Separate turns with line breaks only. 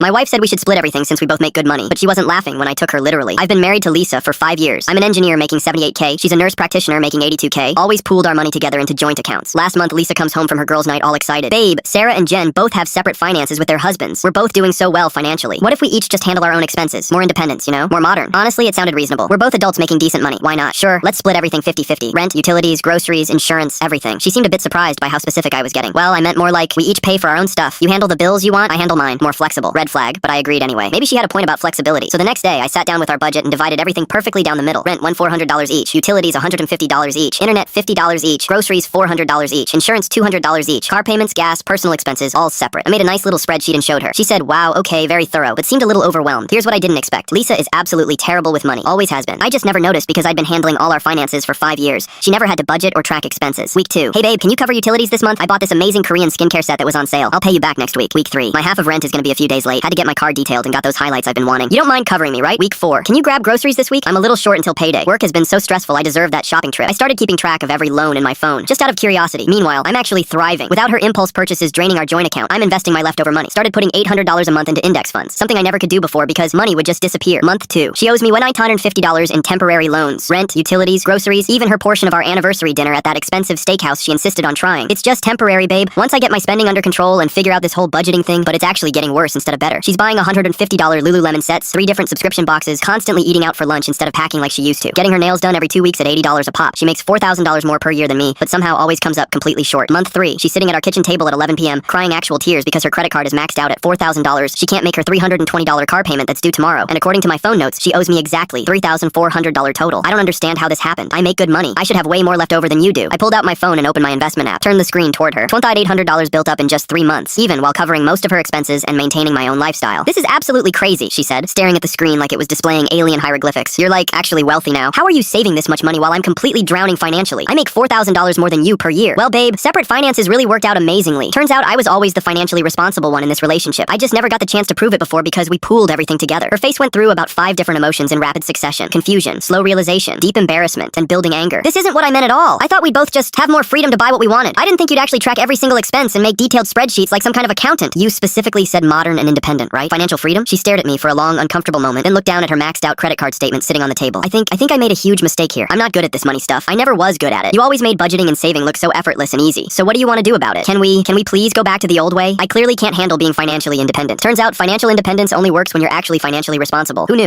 My wife said we should split everything since we both make good money, but she wasn't laughing when I took her literally. I've been married to Lisa for 5 years. I'm an engineer making 78K. She's a nurse practitioner making 82K. Always pooled our money together into joint accounts. Last month, Lisa comes home from her girls' night all excited. Babe, Sarah and Jen both have separate finances with their husbands. We're both doing so well financially. What if we each just handle our own expenses? More independence, you know? More modern. Honestly, it sounded reasonable. We're both adults making decent money. Why not? Sure, let's split everything 50-50. Rent, utilities, groceries, insurance, everything. She seemed a bit surprised by how specific I was getting. Well, I meant more like, we each pay for our own stuff. You handle the bills you want, I handle mine. More flexible. Red flag, but I agreed anyway. Maybe she had a point about flexibility. So the next day, I sat down with our budget and divided everything perfectly down the middle. Rent $400 each, utilities $150 each, internet $50 each, groceries $400 each, insurance $200 each, car payments, gas, personal expenses, all separate. I made a nice little spreadsheet and showed her. She said, wow, okay, very thorough, but seemed a little overwhelmed. Here's what I didn't expect. Lisa is absolutely terrible with money. Always has been. I just never noticed because I'd been handling all our finances for 5 years. She never had to budget or track expenses. Week 2. Hey babe, can you cover utilities this month? I bought this amazing Korean skincare set that was on sale. I'll pay you back next week. Week 3. My half of rent is gonna be a few days late. Had to get my car detailed and got those highlights I've been wanting. You don't mind covering me, right? Week 4. Can you grab groceries this week? I'm a little short until payday. Work has been so stressful I deserve that shopping trip. I started keeping track of every loan in my phone, just out of curiosity. Meanwhile, I'm actually thriving. Without her impulse purchases draining our joint account, I'm investing my leftover money. Started putting $800 a month into index funds, something I never could do before because money would just disappear. Month 2. She owes me $150 in temporary loans. Rent, utilities, groceries, even her portion of our anniversary dinner at that expensive steakhouse she insisted on trying. It's just temporary, babe. Once I get my spending under control and figure out this whole budgeting thing, but it's actually getting worse instead of better. She's buying $150 Lululemon sets, 3 different subscription boxes, constantly eating out for lunch instead of packing like she used to. Getting her nails done every 2 weeks at $80 a pop. She makes $4,000 more per year than me, but somehow always comes up completely short. Month 3. She's sitting at our kitchen table at 11 p.m., crying actual tears because her credit card is maxed out at $4,000. She can't make her $320 car payment that's due tomorrow, and according to my phone notes, she owes me exactly $3,400 total. I don't understand how this happened. I make good money. I should have way more left over than you do. I pulled out my phone and opened my investment app, turned the screen toward her. $800 built up in just 3 months, even while covering most of her expenses and maintaining my own lifestyle. This is absolutely crazy, she said, staring at the screen like it was displaying alien hieroglyphics. You're like actually wealthy now. How are you saving this much money while I'm completely drowning financially? I make $4,000 more than you per year. Well, babe, separate finances really worked out amazingly. Turns out I was always the financially responsible one in this relationship. I just never got the chance to prove it before because we pooled everything together. Her face went through about 5 different emotions in rapid succession. Confusion, slow realization, deep embarrassment, and building anger. This isn't what I meant at all. I thought we'd both just have more freedom to buy what we wanted. I didn't think you'd actually track every single expense and make detailed spreadsheets like some kind of accountant. You specifically said modern and independent, right? Financial freedom? She stared at me for a long, uncomfortable moment, then looked down at her maxed out credit card statement sitting on the table. I think I made a huge mistake here. I'm not good at this money stuff. I never was good at it. You always made budgeting and saving look so effortless and easy. So what do you want to do about it? Can we please go back to the old way? I clearly can't handle being financially independent. Turns out financial independence only works when you're actually financially responsible. Who knew?